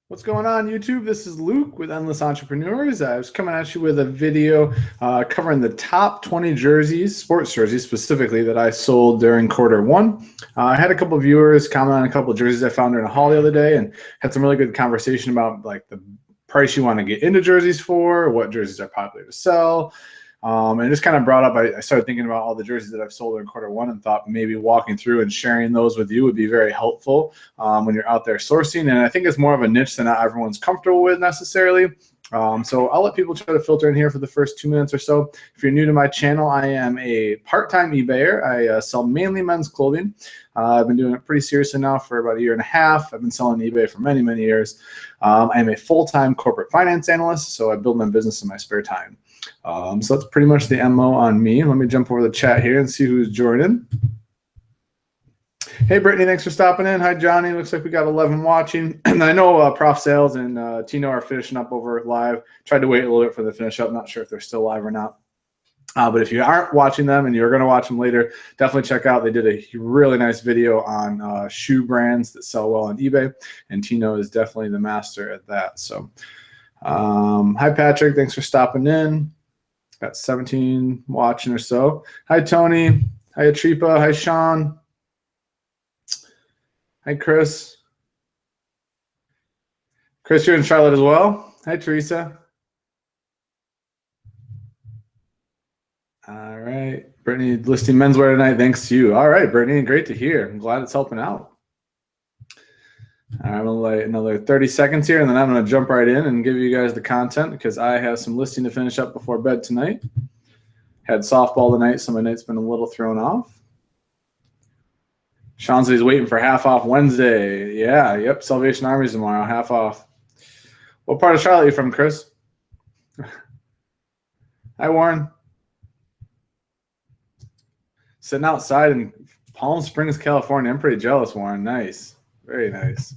What's going on, YouTube? This is Luke with Endless Entrepreneurs. I was coming at you with a video covering the top 20 jerseys, sports jerseys specifically, that I sold during quarter one. I had a couple of viewers comment on a couple of jerseys I found during a haul the other day and had some really good conversation about like the price you want to get into jerseys for, what jerseys are popular to sell. And it just kind of brought up, I started thinking about all the jerseys that I've sold in quarter one and thought maybe walking through and sharing those with you would be very helpful when you're out there sourcing. And I think it's more of a niche that not everyone's comfortable with necessarily. So I'll let people try to filter in here for the first 2 minutes or so. If you're new to my channel, I am a part-time eBayer. I sell mainly men's clothing. I've been doing it pretty seriously now for about a year and a half. I've been selling eBay for many, many years. I am a full-time corporate finance analyst, so I build my business in my spare time. So that's pretty much the MO on me. Let me jump over the chat here and see who's joining. Hey, Brittany, thanks for stopping in. Hi, Johnny. Looks like we got 11 watching. I know Prof Sales and Tino are finishing up over live. Tried to wait a little bit for the finish up. Not sure if they're still live or not. But if you aren't watching them and you're going to watch them later, definitely check out. They did a really nice video on shoe brands that sell well on eBay, and Tino is definitely the master at that. So, hi, Patrick. Thanks for stopping in. Got 17 watching or so. Hi, Tony. Hi, Atripa. Hi, Sean. Hi, Chris. Chris, you're in Charlotte as well. Hi, Teresa. All right. Brittany listing menswear tonight. Thanks to you. All right, Brittany. Great to hear. I'm glad it's helping out. All right, I'm going to wait another 30 seconds here, and then I'm going to jump right in and give you guys the content because I have some listing to finish up before bed tonight. Had softball tonight, so my night's been a little thrown off. Sean said he's waiting for half off Wednesday. Yeah, yep, Salvation Army's tomorrow, half off. What part of Charlotte are you from, Chris? Hi, Warren. Sitting outside in Palm Springs, California. I'm pretty jealous, Warren. Nice. Very nice.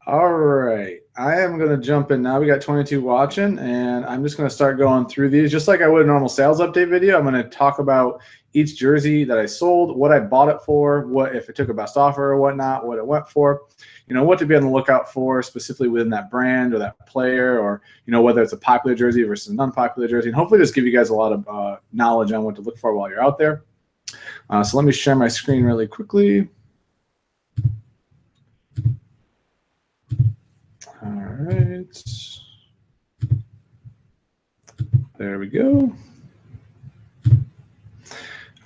All right. I am going to jump in now. We got 22 watching, and I'm just going to start going through these just like I would a normal sales update video. I'm going to talk about each jersey that I sold, what I bought it for, what if it took a best offer or whatnot, what it went for, you know, what to be on the lookout for specifically within that brand or that player, or, you know, whether it's a popular jersey versus an unpopular jersey, and hopefully just give you guys a lot of knowledge on what to look for while you're out there. So let me share my screen really quickly. All right. There we go.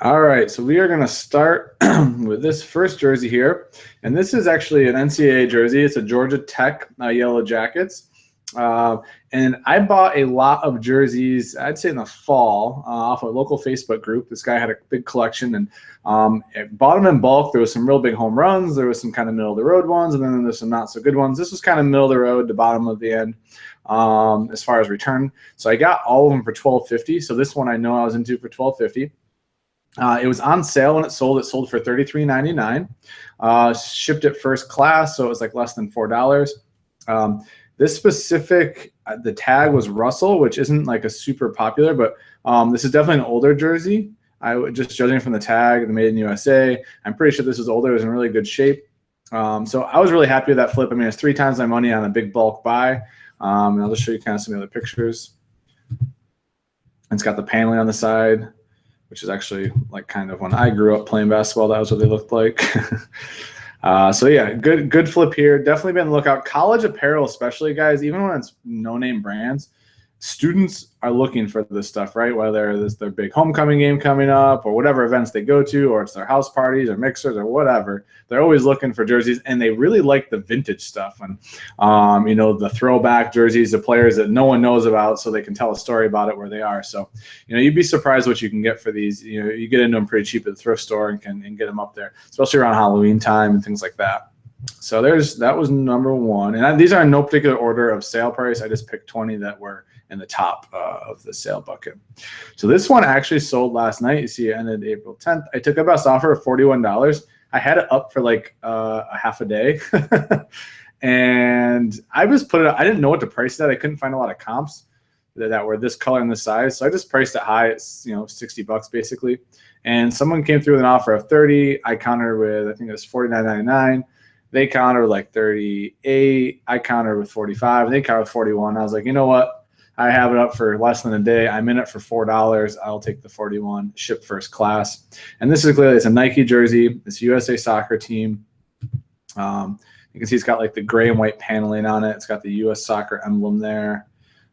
All right, so we are going to start with this first jersey here. And this is actually an NCAA jersey. It's a Georgia Tech Yellow Jackets. And I bought a lot of jerseys, I'd say in the fall, off a local Facebook group. This guy had a big collection, and bought them in bulk. There was some real big home runs. There was some kind of middle-of-the-road ones, and then there's some not-so-good ones. This was kind of middle-of-the-road, the bottom of the end, as far as return. So I got all of them for $12.50. So this one I know I was into for $12.50. It was on sale when it sold. It sold for $33.99. Shipped it first class, so it was like less than $4. This specific, the tag was Russell, which isn't like a super popular, but this is definitely an older jersey. I would just judging from the tag, the Made in USA. I'm pretty sure this was older. It was in really good shape. So I was really happy with that flip. I mean, it's 3 times my money on a big bulk buy. And I'll just show you kind of some of the other pictures. It's got the paneling on the side, which is actually like kind of when I grew up playing basketball, that was what they looked like. So yeah, good flip here. Definitely be on the lookout. College apparel, especially, guys, even when it's no-name brands, students are looking for this stuff, right? Whether it's their big homecoming game coming up or whatever events they go to, or it's their house parties or mixers or whatever, they're always looking for jerseys, and they really like the vintage stuff and, you know, the throwback jerseys of players that no one knows about, so they can tell a story about it where they are. So, you know, you'd be surprised what you can get for these. You know, you get into them pretty cheap at the thrift store and get them up there, especially around Halloween time and things like that. So that was number one. And these are in no particular order of sale price. I just picked 20 that were in the top of the sale bucket. So this one actually sold last night. You see it ended April 10th. I took a best offer of $41. I had it up for like a half a day. And I just put it, I didn't know what to price it at. I couldn't find a lot of comps that were this color and this size. So I just priced it high at, you know, $60 basically. And someone came through with an offer of 30. I countered with, I think it was $49.99. They countered like 38. I countered with 45. They countered with 41. I was like, you know what? I have it up for less than a day. I'm in it for $4. I'll take the 41, ship first class. And this is clearly, it's a Nike jersey. It's USA soccer team. You can see it's got like the gray and white paneling on it. It's got the US soccer emblem there.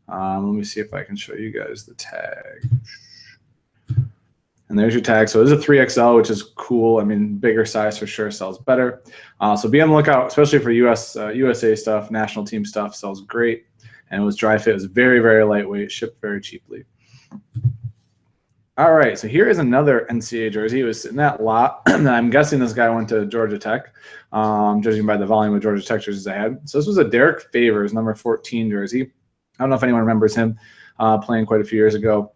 Let me see if I can show you guys the tag. And there's your tag. So it is a 3XL, which is cool. I mean, bigger size for sure sells better. So be on the lookout, especially for USA stuff, national team stuff sells great. And it was dry fit. It was very, very lightweight, shipped very cheaply. All right, so here is another NCAA jersey. It was in that lot. I'm guessing this guy went to Georgia Tech, judging by the volume of Georgia Tech jerseys I had. So this was a Derrick Favre, number 14 jersey. I don't know if anyone remembers him playing quite a few years ago.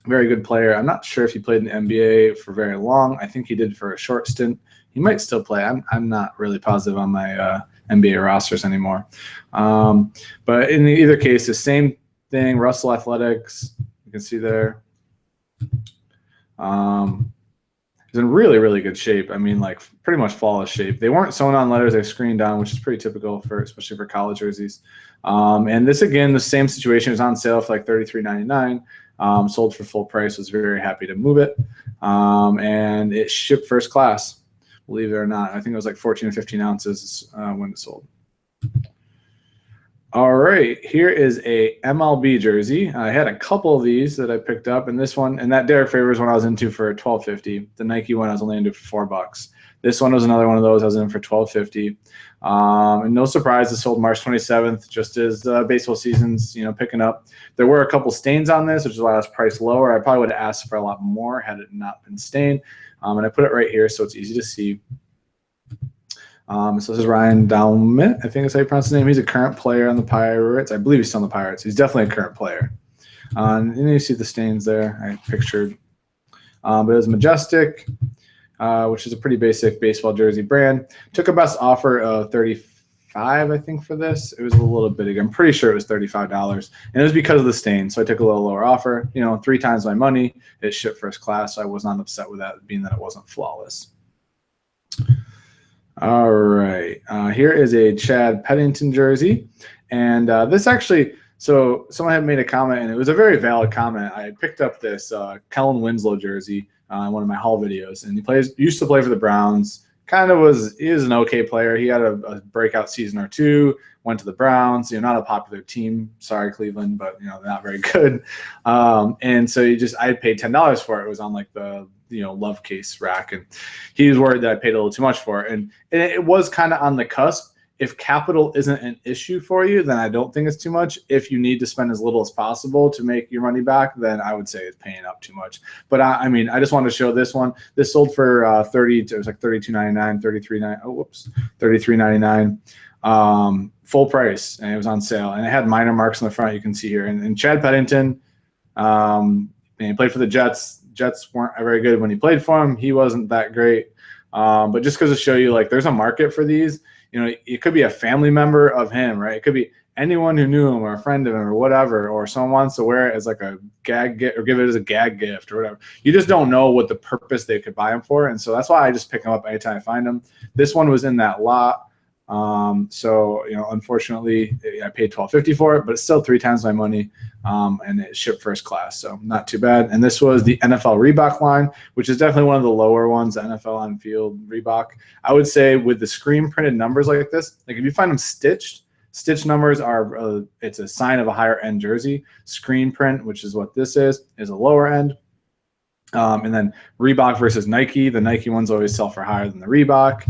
Very good player. I'm not sure if he played in the NBA for very long. I think he did for a short stint. He might still play. I'm not really positive on my NBA rosters anymore. But in either case, the same thing, Russell Athletics, you can see there. He's in really, really good shape. I mean, like pretty much flawless shape. They weren't sewn on letters, they screened on, which is pretty typical for, especially for college jerseys. And this, again, the same situation, was on sale for like $33.99. Sold for full price. Was very happy to move it. And it shipped first class, believe it or not. I think it was like 14 or 15 ounces when it sold. All right, here is a MLB jersey. I had a couple of these that I picked up, and this one, and that Derrick Favors one I was into for $12.50. The Nike one I was only into for $4. This one was another one of those I was in for $12.50. And no surprise, this sold March 27th, just as baseball season's picking up. There were a couple stains on this, which is why I was priced lower. I probably would have asked for a lot more had it not been stained. And I put it right here so it's easy to see. So this is Ryan Daumit, I think is how you pronounce his name. He's a current player on the Pirates. I believe he's still on the Pirates. He's definitely a current player. And then you see the stains there I pictured. But it was Majestic, which is a pretty basic baseball jersey brand. Took a best offer of $35, I think, for this. It was a little bit, I'm pretty sure it was $35. And it was because of the stain. So I took a little lower offer. 3 times my money. It shipped first class, so I was not upset with that, being that it wasn't flawless. All right, here is a Chad Pennington jersey, and this actually, so someone had made a comment, and it was a very valid comment. I picked up this Kellen Winslow jersey in one of my haul videos, and he used to play for the Browns. He is an okay player. He had a breakout season or two. Went to the Browns. Not a popular team. Sorry, Cleveland, but they're not very good. And so I paid $10 for it. It was on like the love case rack, and he was worried that I paid a little too much for it. And it was kind of on the cusp. If capital isn't an issue for you, then I don't think it's too much. If you need to spend as little as possible to make your money back, then I would say it's paying up too much. But I mean, I just wanted to show this one. This sold for it was like $32.99, $33.99, full price, and it was on sale. And it had minor marks on the front, you can see here. And Chad Pennington, he played for the Jets. Jets weren't very good when he played for him. He wasn't that great. But just because to show you, like, there's a market for these. It could be a family member of him, right? It could be anyone who knew him or a friend of him or whatever, or someone wants to wear it as like a gag gift or give it as a gag gift or whatever. You just don't know what the purpose they could buy him for. And so that's why I just pick them up anytime I find them. This one was in that lot. So unfortunately I paid $12.50 for it, but it's still 3 times my money. And it shipped first class, so not too bad. And this was the NFL Reebok line, which is definitely one of the lower ones, the NFL on field Reebok. I would say with the screen printed numbers like this, like if you find them stitched numbers are, it's a sign of a higher end jersey. Screen print, which is what this is a lower end. And then Reebok versus Nike. The Nike ones always sell for higher than the Reebok.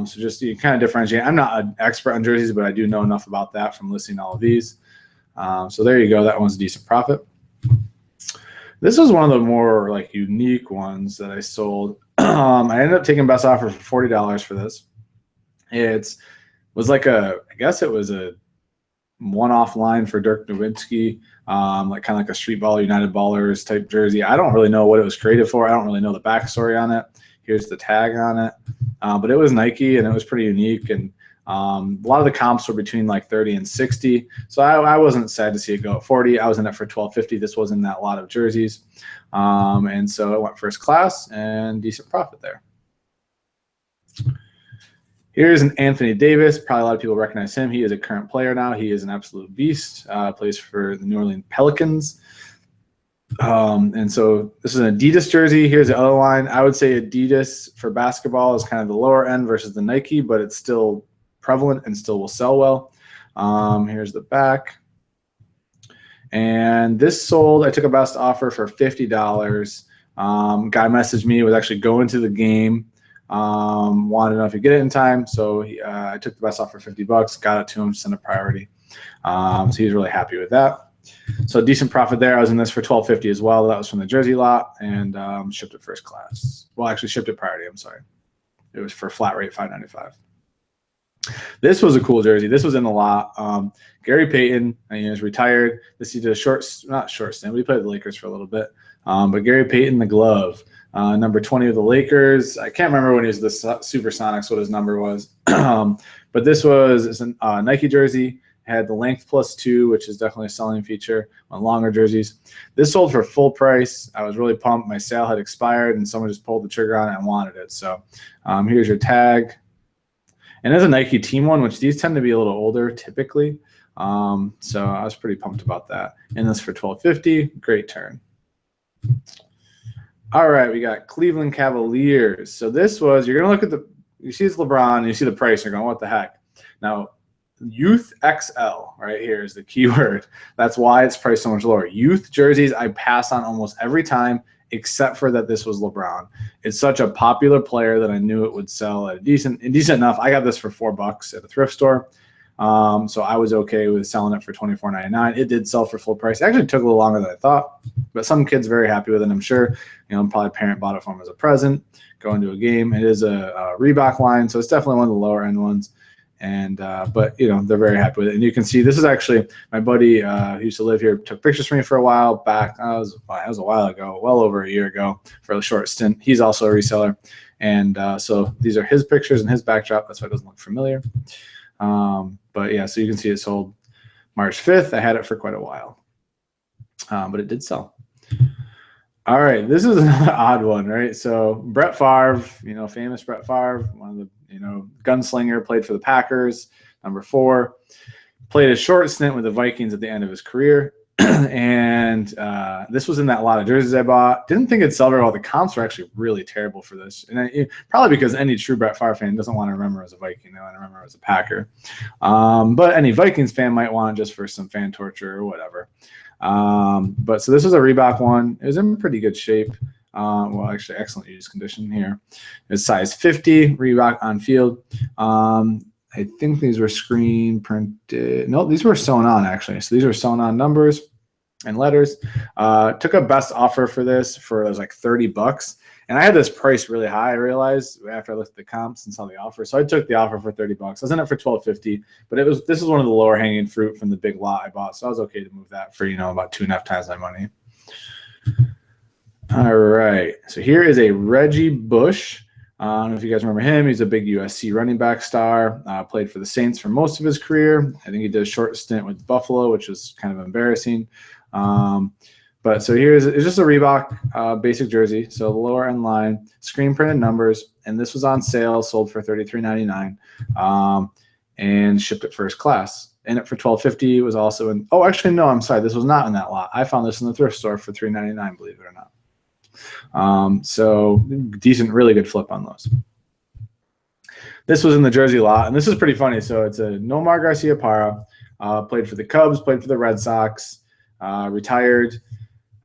So just you kind of differentiate. I'm not an expert on jerseys, but I do know enough about that from listening to all of these. So there you go. That one's a decent profit. This was one of the more like unique ones that I sold. I ended up taking best offer for $40 for this. It was like I guess it was a one-off line for Dirk Nowitzki, like kind of like a street ball, United Ballers type jersey. I don't really know what it was created for. I don't really know the backstory on it. Here's the tag on it. But it was Nike, and it was pretty unique. And a lot of the comps were between like 30 and 60. So I wasn't sad to see it go at 40. I was in it for $12.50. This was in that lot of jerseys. And so it went first class and decent profit there. Here's an Anthony Davis. Probably a lot of people recognize him. He is a current player now. He is an absolute beast. Plays for the New Orleans Pelicans. And so this is an Adidas jersey. Here's the other line. I would say Adidas for basketball is kind of the lower end versus the Nike, but it's still prevalent and still will sell well. Here's the back. And this sold, I took a best offer for $50. Guy messaged me, was actually going to the game. Wanted to know if he get it in time, so I took the best offer for $50, got it to him, sent a priority. So he was really happy with that. So decent profit there. I was in this for $12.50 as well. That was from the jersey lot, and shipped it first class. Well, actually shipped it priority. I'm sorry. It was for flat rate $5.95. This was a cool jersey. This was in the lot. Gary Payton, he was retired. He did a not short stint. We played the Lakers for a little bit. But Gary Payton, the glove. Number 20 of the Lakers. I can't remember when he was the Supersonics what his number was. But this was a Nike jersey. It had the length +2, which is definitely a selling feature on longer jerseys. This sold for full price. I was really pumped. My sale had expired, and someone just pulled the trigger on it and wanted it. So here's your tag. And there's a Nike team one, which these tend to be a little older typically. So I was pretty pumped about that. And this for $12.50. Great turn. All right, we got Cleveland Cavaliers. So this was, you're going to look at you see it's LeBron, and you see the price, and you're going, what the heck? Now, Youth XL right here is the key word. That's why it's priced so much lower. Youth jerseys I pass on almost every time, except for that this was LeBron. It's such a popular player that I knew it would sell at decent enough. I got this for $4 at a thrift store. So I was okay with selling it for $24.99. It did sell for full price. It actually took a little longer than I thought, but some kids very happy with it, I'm sure. Probably a parent bought it for him as a present, going to a game. It is a Reebok line, so it's definitely one of the lower end ones. And but they're very happy with it. And you can see this is actually my buddy who used to live here, took pictures for me for a while back. That was a while ago, well over a year ago for a short stint. He's also a reseller. And so these are his pictures and his backdrop. That's why it doesn't look familiar. But yeah, so you can see it sold March 5th. I had it for quite a while, but it did sell. All right, this is an odd one, right? So Brett Favre, famous Brett Favre, one of the, gunslinger, played for the Packers, number 4, played a short stint with the Vikings at the end of his career. And this was in that lot of jerseys I bought. Didn't think it'd sell very well. The comps were actually really terrible for this. And probably because any true Brett Favre fan doesn't want to remember as a Viking. They want to remember as a Packer. But any Vikings fan might want it just for some fan torture or whatever. But so this was a Reebok one. It was in pretty good shape. Well, actually, excellent use condition here. It's size 50, Reebok on field. I think these were screen printed. No, these were sewn on, actually. So these were sewn on numbers and letters. Took a best offer for this for it was like $30. And I had this price really high, I realized, after I looked at the comps and saw the offer. So I took the offer for $30. I was in it for $12.50, but this is one of the lower hanging fruit from the big lot I bought. So I was okay to move that for, about 2.5 times my money. All right. So here is a Reggie Bush. I don't know if you guys remember him. He's a big USC running back star. Played for the Saints for most of his career. I think he did a short stint with Buffalo, which was kind of embarrassing. But so it's just a Reebok basic jersey. So the lower end line, screen printed numbers, and this was on sale, sold for $33.99, and shipped it first class. In it for $12.50 was also in. Oh, actually, no, I'm sorry. This was not in that lot. I found this in the thrift store for $3.99, believe it or not. So decent, really good flip on those. This was in the jersey lot, and this is pretty funny. So it's a Nomar Garciaparra, played for the Cubs, played for the Red Sox, retired.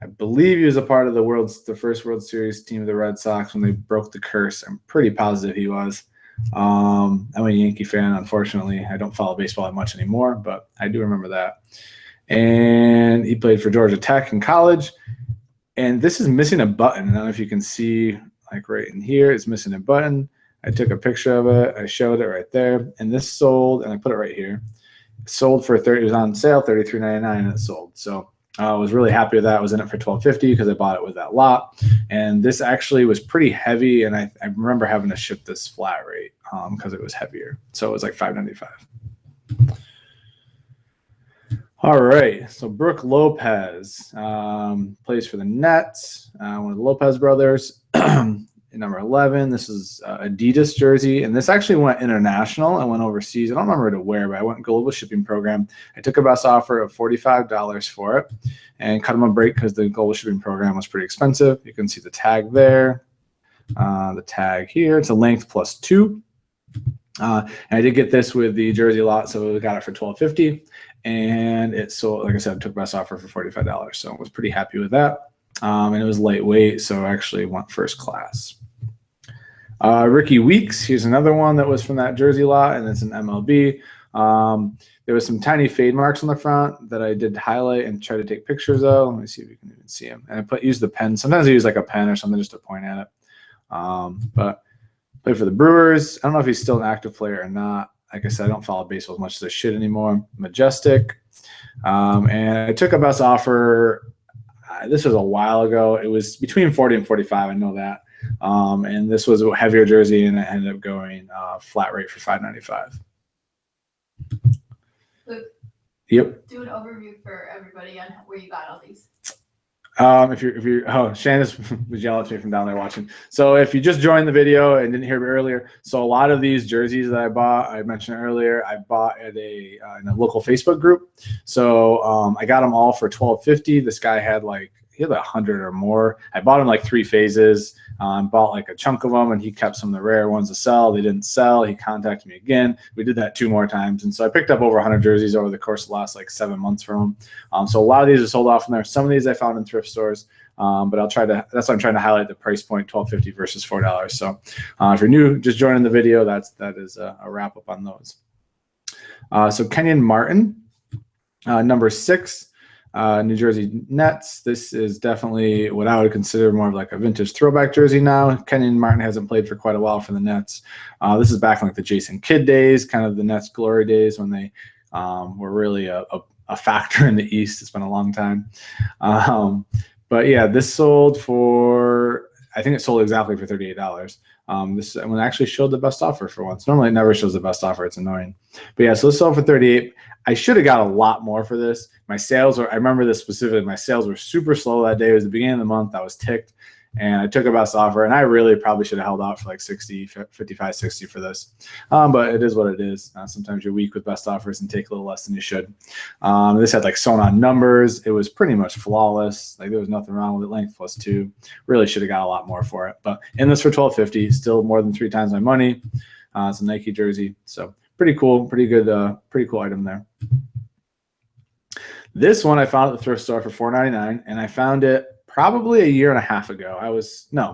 I believe he was a part of the first World Series team of the Red Sox when they broke the curse. I'm pretty positive he was. I'm a Yankee fan, unfortunately. I don't follow baseball that much anymore, but I do remember that. And he played for Georgia Tech in college. And this is missing a button. I don't know if you can see, like right in here, it's missing a button. I took a picture of it. I showed it right there. And this sold, and I put it right here. It sold for it was on sale, $33.99, and it sold. So I was really happy with that. I was in it for $12.50 because I bought it with that lot. And this actually was pretty heavy, and I remember having to ship this flat rate because it was heavier. So it was like $5.95. All right, so Brook Lopez plays for the Nets, one of the Lopez brothers. number 11, this is Adidas jersey, and this actually went international. I went overseas. I don't remember to where, but I went global shipping program. I took a best offer of $45 for it and cut them a break because the global shipping program was pretty expensive. You can see the tag there, the tag here. It's a length +2. And I did get this with the jersey lot, so we got it for $12.50, and it sold, like I said, I took best offer for $45, so I was pretty happy with that. And it was lightweight, so I actually went first class. Rickie Weeks, here's another one that was from that jersey lot, and it's an MLB. There was some tiny fade marks on the front that I did highlight and try to take pictures of. Let me see if you can even see them. And I use the pen. Sometimes I use like a pen or something just to point at it. But played for the Brewers. I don't know if he's still an active player or not. Like I said, I don't follow baseball as much as I should anymore. Majestic. And I took a best offer. This was a while ago. It was between 40 and 45. I know that. And this was a heavier jersey, and I ended up going flat rate for $5.95. Luke, yep. Do an overview for everybody on where you got all these. If you're Shannon was yelling at me from down there watching. So if you just joined the video and didn't hear me earlier, so a lot of these jerseys that I bought, I mentioned earlier, I bought at in a local Facebook group. So I got them all for $12.50. This guy had he had 100 or more. I bought him like 3 phases. Bought like a chunk of them, and he kept some of the rare ones to sell. They didn't sell. He contacted me again. We did that 2 more times, and so I picked up over 100 jerseys over the course of the last 7 months from him. So a lot of these are sold off in there. Some of these I found in thrift stores, but I'll try to. That's why I'm trying to highlight the price point: $12.50 versus $4. So if you're new, just joining the video, that is a wrap up on those. So Kenyon Martin, number 6. New Jersey Nets. This is definitely what I would consider more of like a vintage throwback jersey now. Kenyon Martin hasn't played for quite a while for the Nets. This is back in the Jason Kidd days, kind of the Nets glory days when they were really a factor in the East. It's been a long time. But yeah, this sold for, I think it sold exactly for $38. This one actually showed the best offer for once. Normally it never shows the best offer. It's annoying. But yeah, so this sold for $38. I should have got a lot more for this. My sales were, I remember this specifically, my sales were super slow that day. It was the beginning of the month. I was ticked, and I took a best offer, and I really probably should have held out for 60, 55, 60 for this. But it is what it is. Sometimes you're weak with best offers and take a little less than you should. This had sewn on numbers. It was pretty much flawless. There was nothing wrong with it. Length +2. Really should have got a lot more for it. But in this for $12.50, still more than 3 times my money. It's a Nike jersey. So pretty cool, pretty good, pretty cool item there. This one I found at the thrift store for $4.99, and I found it probably a year and a half ago.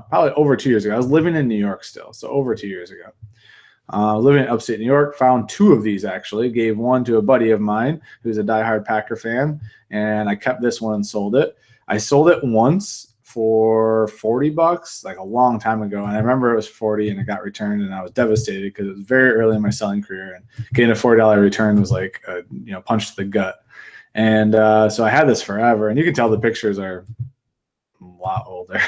Probably over 2 years ago. I was living in New York still, so over 2 years ago. Living in upstate New York, found 2 of these actually. Gave one to a buddy of mine who's a diehard Packer fan, and I kept this one and sold it. I sold it once for $40, a long time ago, and I remember it was $40, and it got returned, and I was devastated because it was very early in my selling career, and getting a $40 return was like a punch to the gut. And so I had this forever, and you can tell the pictures are a lot older.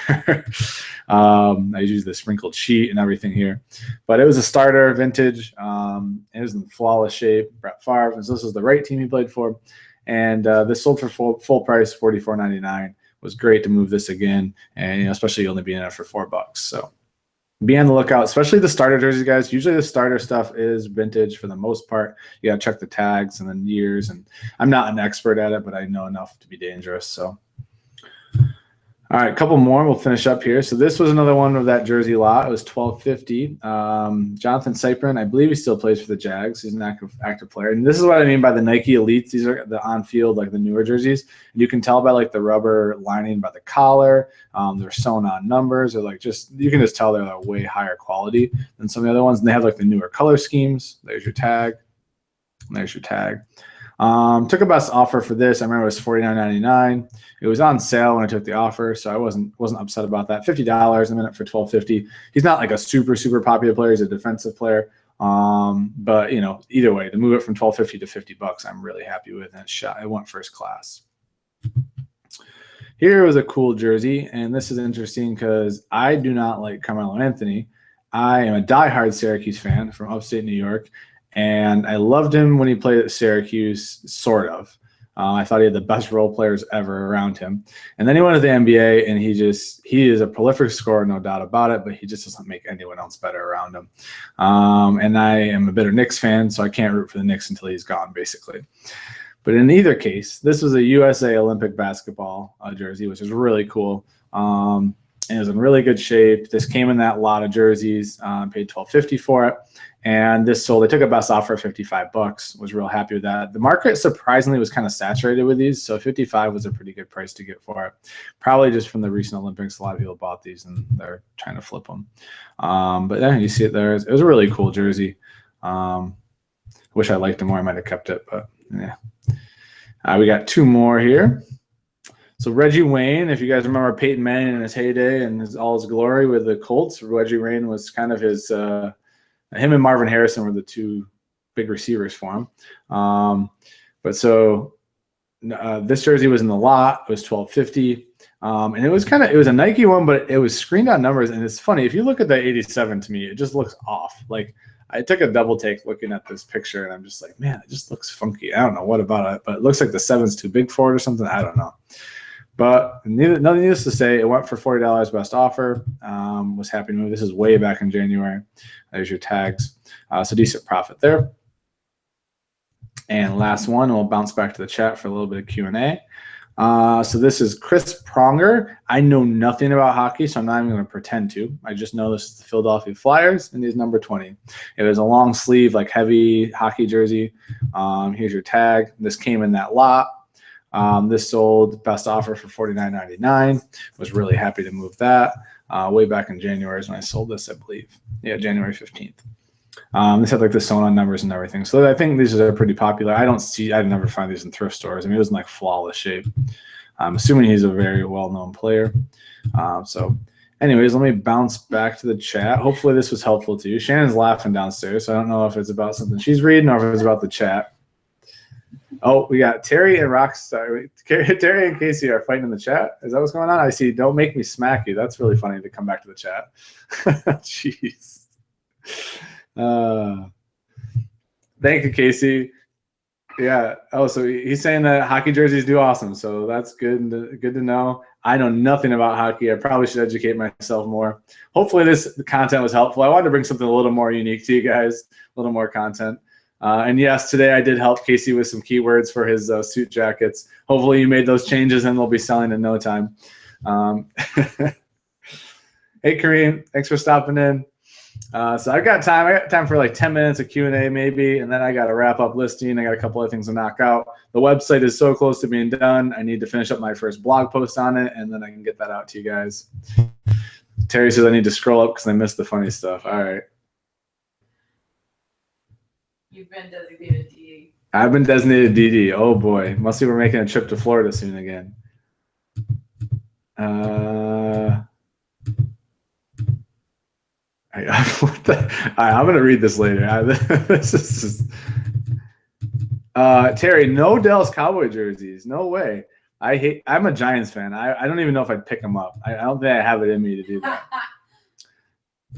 I used the sprinkled sheet and everything here, but it was a starter vintage. It was in flawless shape. Brett Favre, and so this was the right team he played for, and this sold for full price, $44.99. Was great to move this again, and especially only being in it for $4. So be on the lookout, especially the starter jerseys, guys. Usually the starter stuff is vintage for the most part. You got to check the tags and the years, and I'm not an expert at it, but I know enough to be dangerous. So all right, a couple more. We'll finish up here. So this was another one of that jersey lot. It was $12.50. Jonathan Safran, I believe he still plays for the Jags. He's an active player. And this is what I mean by the Nike Elites. These are the on-field, the newer jerseys. And you can tell by the rubber lining by the collar. They're sewn on numbers. They're you can just tell they're way higher quality than some of the other ones. And they have the newer color schemes. There's your tag. And there's your tag. Took a best offer for this. I remember it was $49.99. It was on sale when I took the offer, so I wasn't upset about that. $50 a minute for $12.50. He's not a super popular player. He's a defensive player. But either way, to move it from $12.50 to $50, I'm really happy with it. It went first class. Here was a cool jersey, and this is interesting because I do not like Carmelo Anthony. I am a diehard Syracuse fan from upstate New York. And I loved him when he played at Syracuse, sort of. I thought he had the best role players ever around him. And then he went to the NBA, and he is a prolific scorer, no doubt about it, but he just doesn't make anyone else better around him. And I am a bitter Knicks fan, so I can't root for the Knicks until he's gone, basically. But in either case, this was a USA Olympic basketball jersey, which is really cool. And it was in really good shape. This came in that lot of jerseys. Paid $12.50 for it. And this sold. They took a best offer of $55. Was real happy with that. The market surprisingly was kind of saturated with these, so $55 was a pretty good price to get for it. Probably just from the recent Olympics, a lot of people bought these and they're trying to flip them. But yeah, you see it there. It was a really cool jersey. Wish I liked it more. I might have kept it, but yeah. We got two more here. So Reggie Wayne, if you guys remember Peyton Manning in his heyday and all his glory with the Colts, Reggie Wayne was kind of his. Him and Marvin Harrison were the two big receivers for him. This jersey was in the lot. It was $12.50, and it was a Nike one, but it was screened on numbers. And it's funny, if you look at the 87, to me, it just looks off. Like, I took a double take looking at this picture, and I'm just like, man, it just looks funky. I don't know what about it, but it looks like the 7's too big for it or something. I don't know. But nothing needless to say, it went for $40 best offer. Was happy to move. This is way back in January. There's your tags. So decent profit there. And last one, we'll bounce back to the chat for a little bit of Q&A. So this is Chris Pronger. I know nothing about hockey, so I'm not even going to pretend to. I just know this is the Philadelphia Flyers, and he's number 20. It was a long sleeve, like heavy hockey jersey. Here's your tag. This came in that lot. This sold best offer for $49.99. Was really happy to move that. Way back in January is when I sold this, I believe. Yeah, January 15th. This had like the sewn on numbers and everything. So I think these are pretty popular. I never find these in thrift stores. I mean, it was in like flawless shape. I'm assuming he's a very well-known player. So anyways, let me bounce back to the chat. Hopefully this was helpful to you. Shannon's laughing downstairs, so I don't know if it's about something she's reading or if it's about the chat. Oh, we got Terry and Rockstar. Terry and Casey are fighting in the chat. Is that what's going on? I see. Don't make me smack you. That's really funny to come back to the chat. Jeez. Thank you, Casey. Yeah. Oh, so he's saying that hockey jerseys do awesome. So that's good to know. I know nothing about hockey. I probably should educate myself more. Hopefully the content was helpful. I wanted to bring something a little more unique to you guys, a little more content. And yes, today I did help Casey with some keywords for his suit jackets. Hopefully you made those changes and they'll be selling in no time. Hey, Kareem, thanks for stopping in. So I got time for like 10 minutes of Q&A maybe, and then I got to wrap up listing. I got a couple of things to knock out. The website is so close to being done. I need to finish up my first blog post on it, and then I can get that out to you guys. Terry says I need to scroll up because I missed the funny stuff. All right. You've been designated DD. I've been designated DD. Oh boy, must be we're making a trip to Florida soon again. I'm gonna read this later. This is Terry. No Dallas Cowboy jerseys. No way. I'm a Giants fan. I don't even know if I'd pick them up. I don't think I have it in me to do that.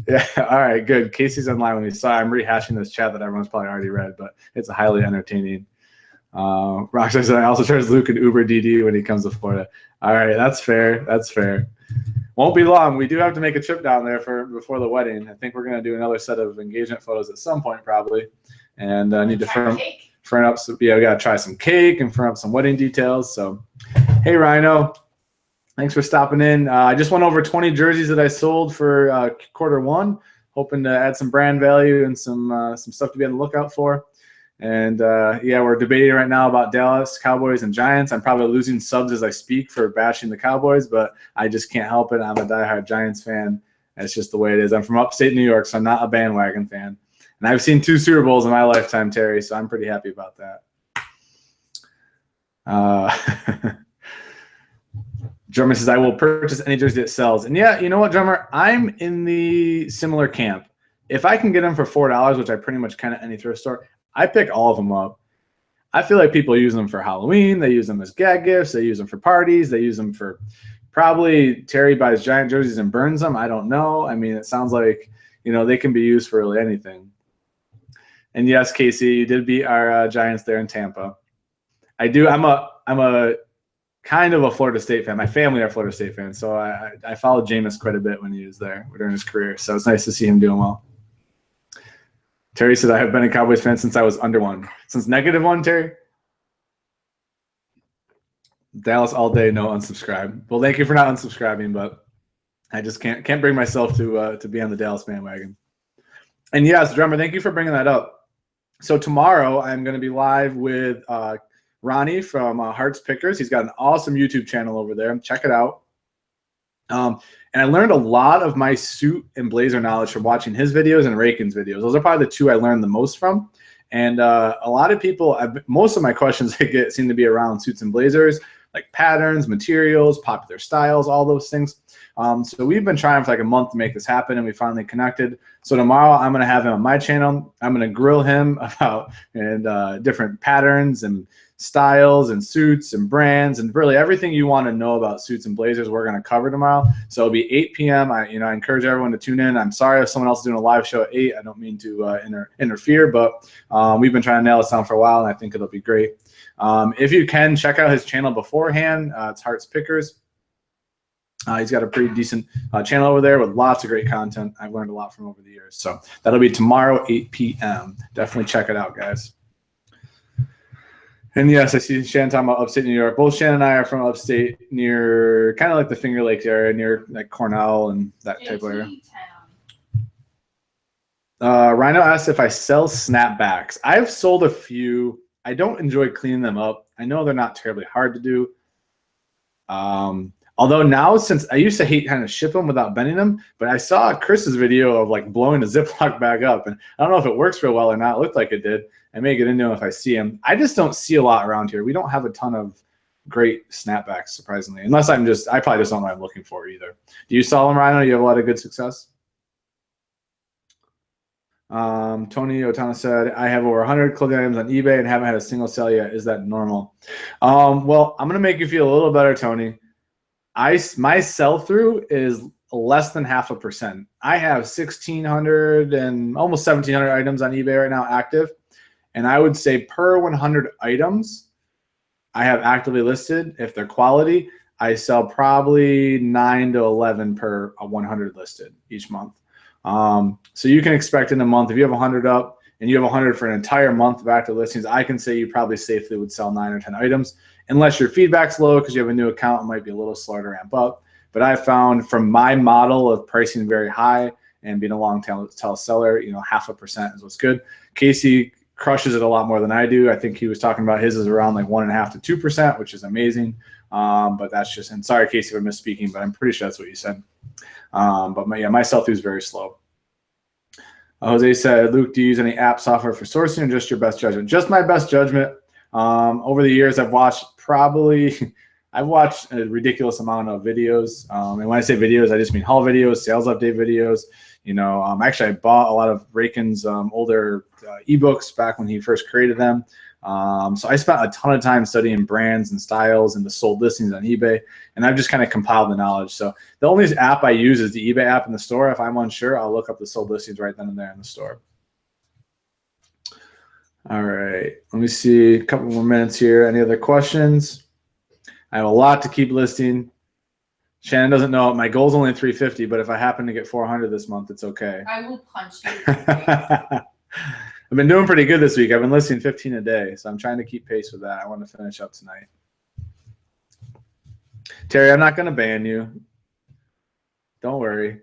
Yeah. All right. Good. Casey's online with me. Sorry, I'm rehashing this chat that everyone's probably already read, but it's a highly entertaining. Rockstar says I also charge Luke an Uber DD when he comes to Florida. All right. That's fair. That's fair. Won't be long. We do have to make a trip down there before the wedding. I think we're going to do another set of engagement photos at some point probably. And I need to firm up some, yeah, we got to try some cake and firm up some wedding details. So, hey, Rhino. Thanks for stopping in. I just went over 20 jerseys that I sold for Q1, hoping to add some brand value and some stuff to be on the lookout for. And, yeah, we're debating right now about Dallas, Cowboys, and Giants. I'm probably losing subs as I speak for bashing the Cowboys, but I just can't help it. I'm a diehard Giants fan. That's just the way it is. I'm from upstate New York, so I'm not a bandwagon fan. And I've seen 2 Super Bowls in my lifetime, Terry, so I'm pretty happy about that. Drummer says, I will purchase any jersey that sells. And, yeah, you know what, Drummer? I'm in the similar camp. If I can get them for $4, which I pretty much can at any thrift store, I pick all of them up. I feel like people use them for Halloween. They use them as gag gifts. They use them for parties. They use them for probably Terry buys giant jerseys and burns them. I don't know. I mean, it sounds like, you know, they can be used for really anything. And, yes, Casey, you did beat our Giants there in Tampa. I do. I'm a a kind of a Florida State fan. My family are Florida State fans, so I followed Jameis quite a bit when he was there during his career. So it's nice to see him doing well. Terry said, I have been a Cowboys fan since I was under one. Since -1, Terry? Dallas all day, no unsubscribe. Well, thank you for not unsubscribing, but I just can't bring myself to be on the Dallas bandwagon. And yes, Drummer, thank you for bringing that up. So tomorrow I'm going to be live with Ronnie from Hearts Pickers. He's got an awesome YouTube channel over there. Check it out. And I learned a lot of my suit and blazer knowledge from watching his videos and Rakin's videos. Those are probably the two I learned the most from. And a lot of people, most of my questions I get seem to be around suits and blazers, like patterns, materials, popular styles, all those things. So we've been trying for like a month to make this happen, and we finally connected. So tomorrow I'm going to have him on my channel. I'm going to grill him about different patterns and styles and suits and brands and really everything you want to know about suits and blazers we're going to cover tomorrow. So it'll be 8 p.m. I encourage everyone to tune in. I'm sorry if someone else is doing a live show at 8. I don't mean to interfere, but we've been trying to nail this down for a while, and I think it'll be great. If you can, check out his channel beforehand. It's Hearts Pickers. He's got a pretty decent channel over there with lots of great content. I've learned a lot from over the years. So that'll be tomorrow, 8 p.m. Definitely check it out, guys. And yes, I see Shannon talking about upstate New York. Both Shannon and I are from upstate near kind of like the Finger Lakes area, near like Cornell and that type of area. Rhino asked if I sell snapbacks. I've sold a few. I don't enjoy cleaning them up. I know they're not terribly hard to do. Although now, since I used to hate kind of ship them without bending them, but I saw Chris's video of like blowing a Ziploc bag up, and I don't know if it works real well or not. It looked like it did. I may get into them if I see them. I just don't see a lot around here. We don't have a ton of great snapbacks, surprisingly, unless I probably just don't know what I'm looking for either. Do you sell them, Rhino? You have a lot of good success? Tony Otana said, I have over 100 clothing items on eBay and haven't had a single sale yet. Is that normal? Well, I'm going to make you feel a little better, Tony. My sell-through is less than 0.5%. I have 1,600 and almost 1,700 items on eBay right now active. And I would say per 100 items I have actively listed, if they're quality, I sell probably 9 to 11 per 100 listed each month. So you can expect in a month, if you have 100 up and you have 100 for an entire month of active listings, I can say you probably safely would sell 9 or 10 items. Unless your feedback's low because you have a new account, it might be a little slower to ramp up. But I found from my model of pricing very high and being a long tail seller, 0.5% is what's good. Casey crushes it a lot more than I do. I think he was talking about his is around like 1.5 to 2%, which is amazing. But that's just, and sorry, Casey, for misspeaking, but I'm pretty sure that's what you said. But my sell-through is very slow. Jose said, Luke, do you use any app software for sourcing or just your best judgment? Just my best judgment. Over the years, I've watched a ridiculous amount of videos. And when I say videos, I just mean haul videos, sales update videos. Actually, I bought a lot of Rakin's older ebooks back when he first created them. So I spent a ton of time studying brands and styles and the sold listings on eBay, and I've just kind of compiled the knowledge. So the only app I use is the eBay app in the store. If I'm unsure, I'll look up the sold listings right then and there in the store. All right, let me see a couple more minutes here. Any other questions? I have a lot to keep listing. Shannon doesn't know. My goal is only 350, but if I happen to get 400 this month, it's okay. I will punch you in the face. I've been doing pretty good this week. I've been listing 15 a day, so I'm trying to keep pace with that. I want to finish up tonight. Terry, I'm not going to ban you. Don't worry.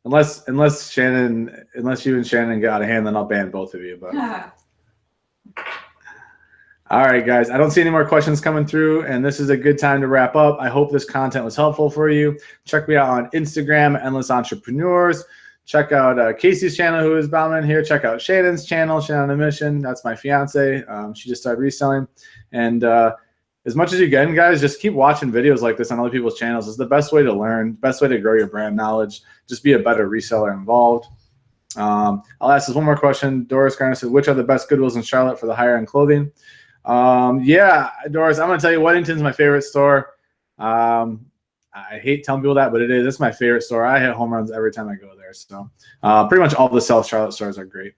Unless you and Shannon get out of hand, then I'll ban both of you. But all right, guys. I don't see any more questions coming through, and this is a good time to wrap up. I hope this content was helpful for you. Check me out on Instagram, Endless Entrepreneurs. Check out Casey's channel, who is bound here. Check out Shannon's channel, Shannon on a Mission. That's my fiance. She just started reselling. And as much as you can, guys, just keep watching videos like this on other people's channels. It's the best way to learn, best way to grow your brand knowledge. Just be a better reseller involved. I'll ask this one more question. Doris Garner said, which are the best Goodwills in Charlotte for the higher-end clothing? Yeah, Doris, I'm going to tell you, Weddington's my favorite store. I hate telling people that, but it is. It's my favorite store. I hit home runs every time I go there. So pretty much all the South Charlotte stores are great.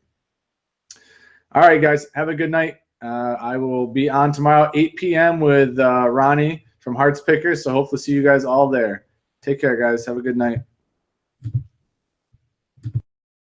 All right, guys, have a good night. I will be on tomorrow, 8 p.m. with Ronnie from Hearts Pickers. So hopefully see you guys all there. Take care, guys. Have a good night.